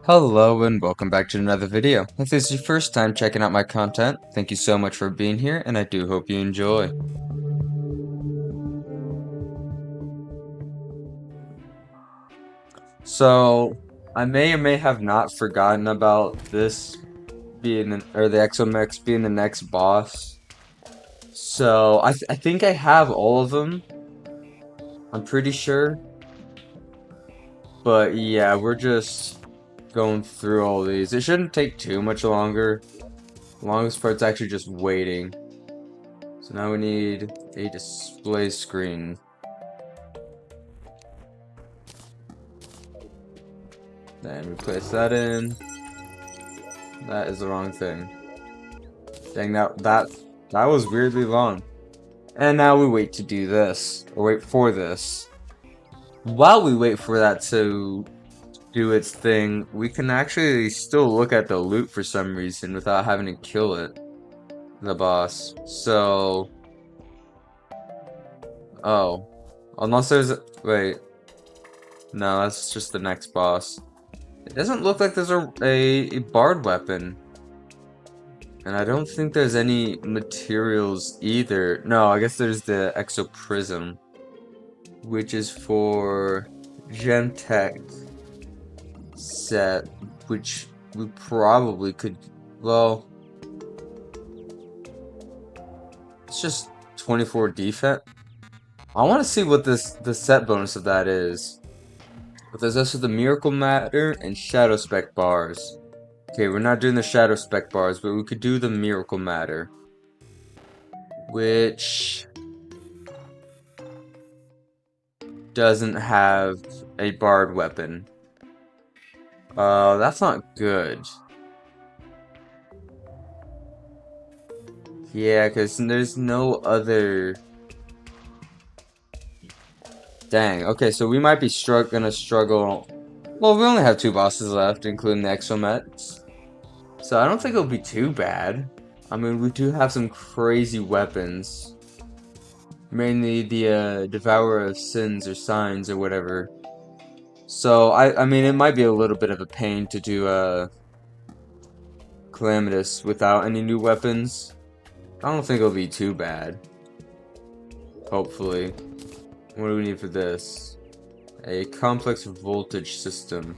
Hello and welcome back to another video. If this is your first time checking out my content, thank you so much for being here and I do hope you enjoy. So, I may or may have not forgotten about this being, or the Exo Mechs being the next boss. So, I think I have all of them. I'm pretty sure. But yeah, we're just going through all these. It shouldn't take too much longer. The longest part's actually just waiting. So now we need a display screen. Then we place that in. That is the wrong thing. Dang, that was weirdly long. And now we wait to do this, or wait for this. While we wait for that to do its thing, we can actually still look at the loot for some reason without having to kill it, the boss. So, oh, unless wait, no, that's just the next boss. It doesn't look like there's a bard weapon. And I don't think there's any materials either. No, I guess there's the Exo Prism, which is for Gemtech set, which we probably could, well, it's just 24 defense. I want to see what the set bonus of that is. But there's also the Miracle Matter and Shadow Spec bars. Okay, we're not doing the Shadow Spec bars, but we could do the Miracle Matter. Which doesn't have a bard weapon. That's not good. Yeah, because there's no other... Dang, okay, so we might be gonna struggle... Well, we only have 2 bosses left, including the Exo Mechs. So I don't think it'll be too bad. I mean, we do have some crazy weapons. Mainly the Devourer of Sins or Signs or whatever. So, I mean, it might be a little bit of a pain to do Calamitous without any new weapons. I don't think it'll be too bad. Hopefully. What do we need for this? A complex voltage system.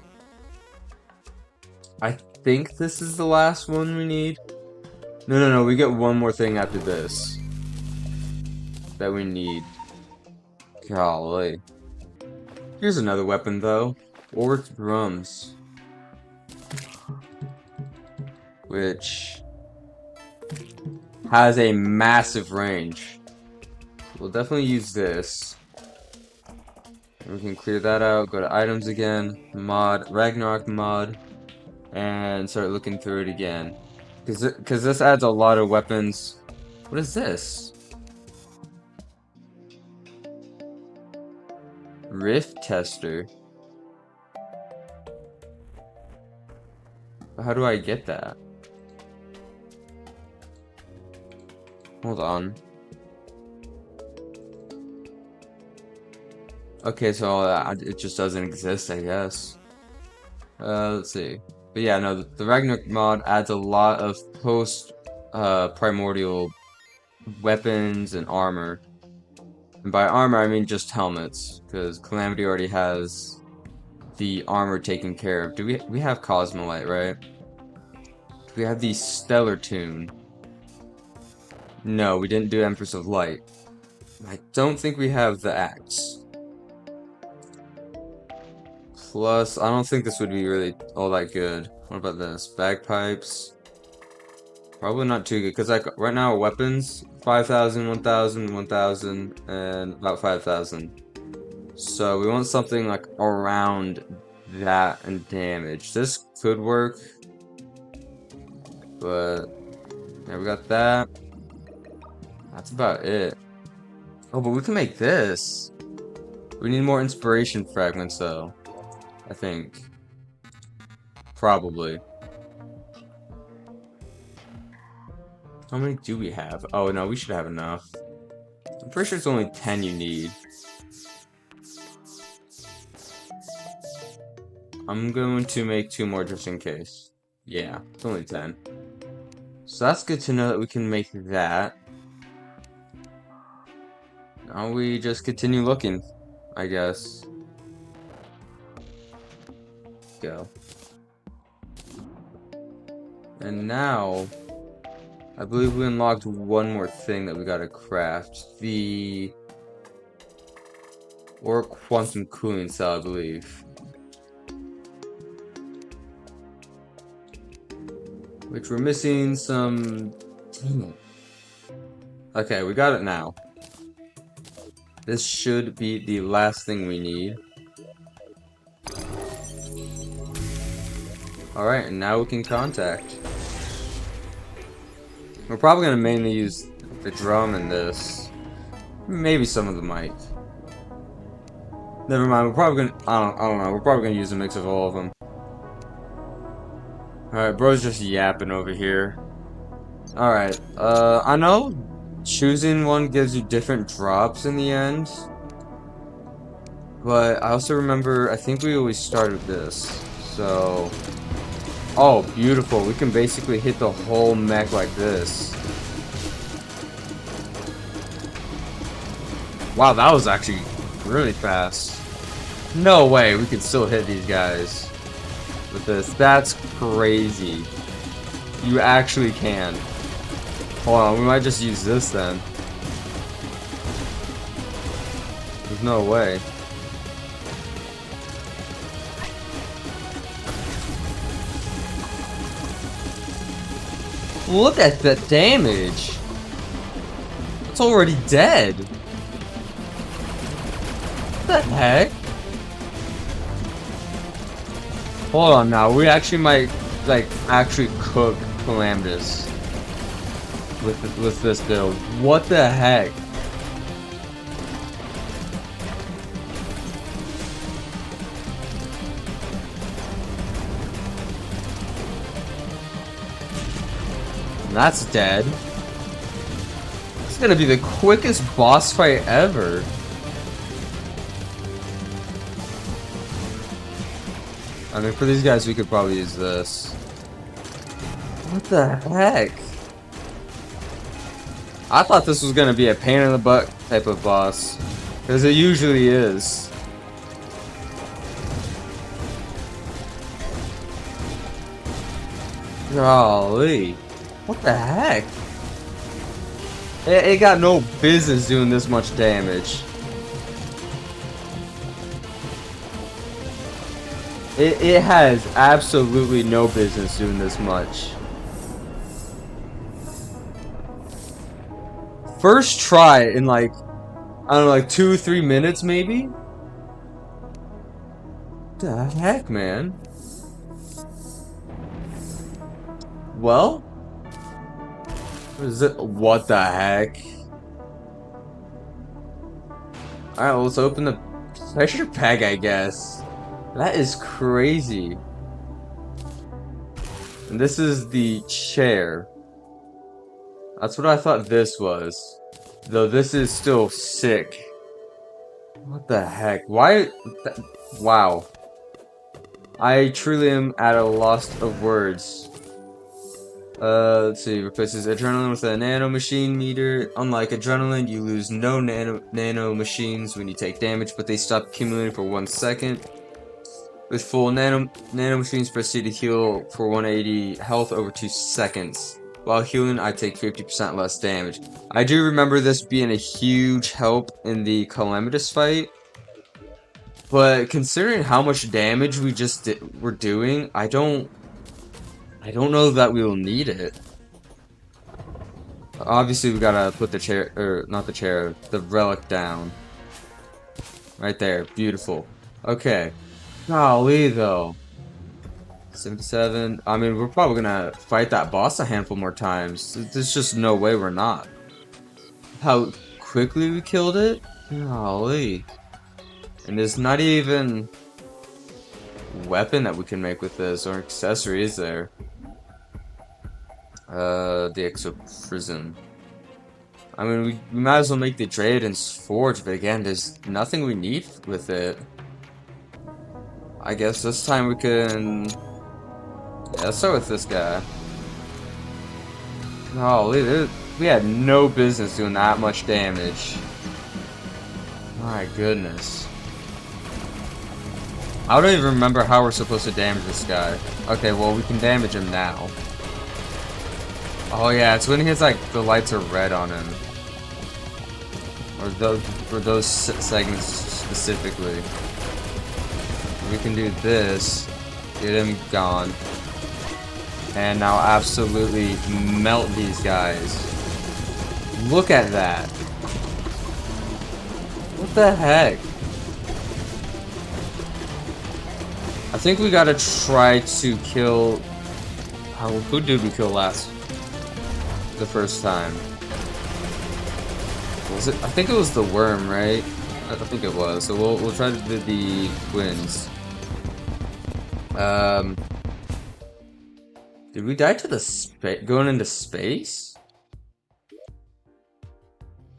I think this is the last one we need. No, we get one more thing after this. That we need. Golly. Here's another weapon though. Orc drums. Which has a massive range. We'll definitely use this. We can clear that out, go to items again, mod, Ragnarok mod, and start looking through it again. Because this adds a lot of weapons. What is this? Rift tester. How do I get that? Hold on. Okay, so it just doesn't exist, I guess. Let's see. But yeah, no, the Ragnarok mod adds a lot of primordial weapons and armor. And by armor, I mean just helmets, because Calamity already has the armor taken care of. We have Cosmolite, right? Do we have the Stellar Tune? No, we didn't do Empress of Light. I don't think we have the Axe. Plus, I don't think this would be really all that good. What about this? Bagpipes? Probably not too good, because like right now our weapons, 5,000, 1,000, 1,000, and about 5,000. So we want something like around that in damage. This could work, but yeah, we got that. That's about it. Oh, but we can make this. We need more inspiration fragments though, I think. Probably. How many do we have? Oh no, we should have enough. I'm pretty sure it's only 10 you need. I'm going to make 2 more just in case. Yeah, it's only 10. So that's good to know that we can make that. Now we just continue looking, I guess. Go. And now, I believe we unlocked one more thing that we gotta craft. The... Or quantum cooling cell, I believe. Which we're missing some... Damn it. Okay, we got it now. This should be the last thing we need. Alright, and now we can contact. We're probably gonna mainly use the drum in this. Maybe some of the mic. Never mind, we're probably gonna... I don't know, we're probably gonna use a mix of all of them. Alright, bro's just yapping over here. Alright, I know choosing one gives you different drops in the end. But I also remember, I think we always start with this. So... Oh, beautiful. We can basically hit the whole mech like this. Wow, that was actually really fast. No way, we can still hit these guys with this. That's crazy. You actually can. Hold on, we might just use this then. There's no way. Look at the damage. It's already dead. What the heck? Hold on now, we actually might, like, actually cook Calamitous with this build. What the heck? That's dead. It's gonna be the quickest boss fight ever. I mean, for these guys, we could probably use this. What the heck? I thought this was gonna be a pain in the butt type of boss, because it usually is. Golly. What the heck? It got no business doing this much damage. It has absolutely no business doing this much. First try in like, I don't know, like 2-3 minutes maybe? What the heck, man? Well? What the heck? Alright, well, let's open the treasure pack, I guess. That is crazy. And this is the chair. That's what I thought this was. Though this is still sick. What the heck? Why? Wow. I truly am at a loss of words. Let's see, replaces adrenaline with a nano machine meter. Unlike adrenaline, you lose no nano machines when you take damage, but they stop accumulating for 1 second. With full nano machines, proceed to heal for 180 health over 2 seconds. While healing, I take 50% less damage. I do remember this being a huge help in the Calamitous fight. But considering how much damage we just were doing, I don't know that we will need it. Obviously, we gotta put the chair, or not the chair, the relic down. Right there, beautiful. Okay. Golly, though. 77. I mean, we're probably gonna fight that boss a handful more times. There's just no way we're not. How quickly we killed it? Golly. And there's not even weapon that we can make with this, or accessory, is there? The Exo Prison. I mean, we might as well make the Drayden's Forge, but again, there's nothing we need with it. I guess this time we can... Yeah, let's start with this guy. Oh, we had no business doing that much damage. My goodness. I don't even remember how we're supposed to damage this guy. Okay, well, we can damage him now. Oh yeah, it's when his, like, the lights are red on him. Or those segments specifically. We can do this. Get him gone. And now absolutely melt these guys. Look at that. What the heck? I think we gotta try to kill... Oh, who did we kill last? The first time. Was it? I think it was the worm, right? I think it was. So we'll try to do the twins. Did we die to the going into space?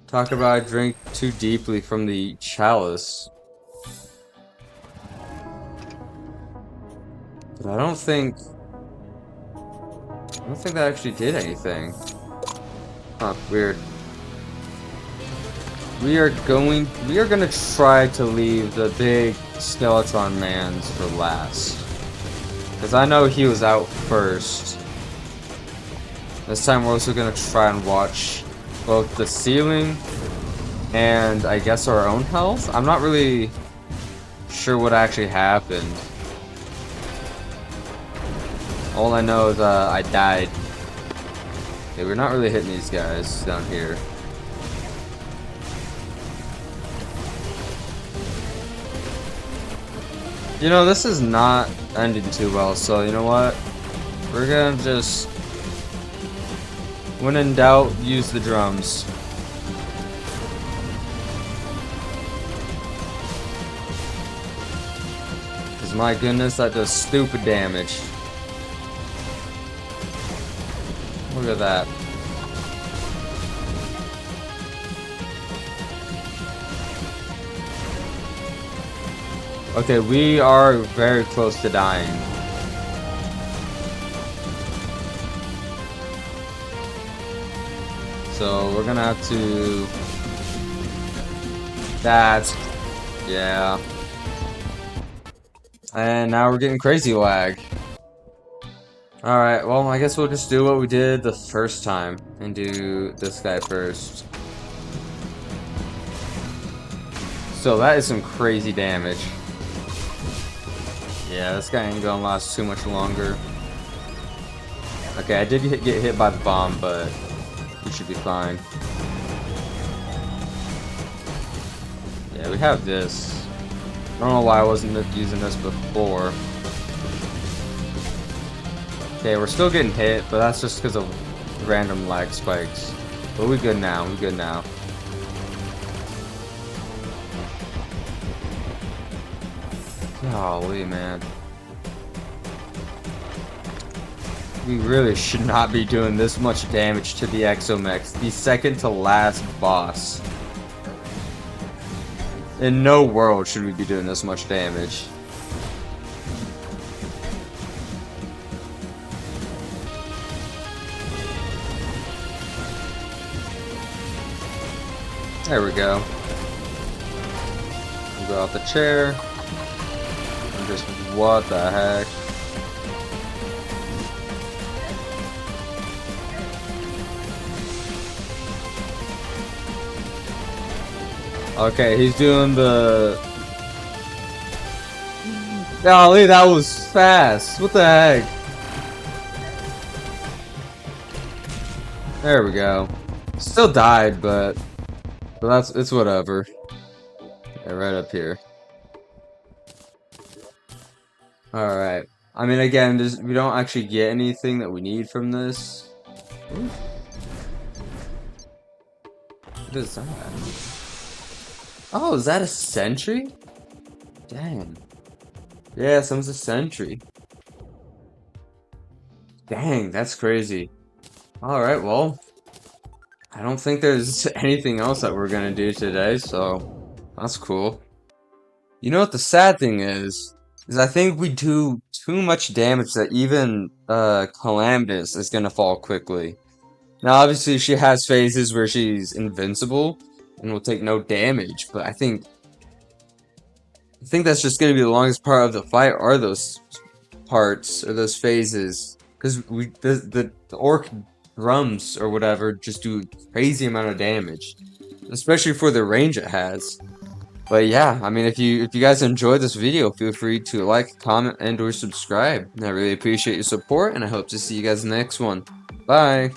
Talk about I drank too deeply from the chalice. But I don't think that actually did anything. Huh, weird. We are gonna try to leave the big Skeletron mans for last. Because I know he was out first. This time we're also gonna try and watch both the ceiling and I guess our own health. I'm not really sure what actually happened. All I know is I died. Okay, we're not really hitting these guys down here. You know, this is not ending too well, so you know what? We're gonna just, when in doubt, use the drums. Because my goodness, that does stupid damage. Look at that. Okay, we are very close to dying. So we're gonna have to... Yeah. And now we're getting crazy lag. Alright, well, I guess we'll just do what we did the first time and do this guy first. So that is some crazy damage. Yeah, this guy ain't gonna last too much longer. Okay, I did get hit by the bomb, but we should be fine. Yeah, we have this. I don't know why I wasn't using this before. Okay, we're still getting hit, but that's just because of random lag spikes. But we're good now, we're good now. Golly, man. We really should not be doing this much damage to the Exo Mechs, the second to last boss. In no world should we be doing this much damage. There we go. We'll go off the chair. And just, what the heck? Okay, he's doing the... Golly, that was fast. What the heck? There we go. Still died, but it's whatever. Yeah, right up here. Alright. I mean, again, we don't actually get anything that we need from this. Ooh. What is that? Oh, is that a sentry? Dang. Yeah, someone's a sentry. Dang, that's crazy. Alright, well. I don't think there's anything else that we're gonna do today, so that's cool. You know what the sad thing is Because I think we do too much damage that even Calamitous is gonna fall quickly. Now, obviously, she has phases where she's invincible and will take no damage, but I think that's just gonna be the longest part of the fight are those parts or those phases, because the orc drums or whatever just do crazy amount of damage, especially for the range it has. But yeah, I mean, if you guys enjoyed this video, feel free to like, comment, and or subscribe. I really appreciate your support, and I hope to see you guys in the next one. Bye.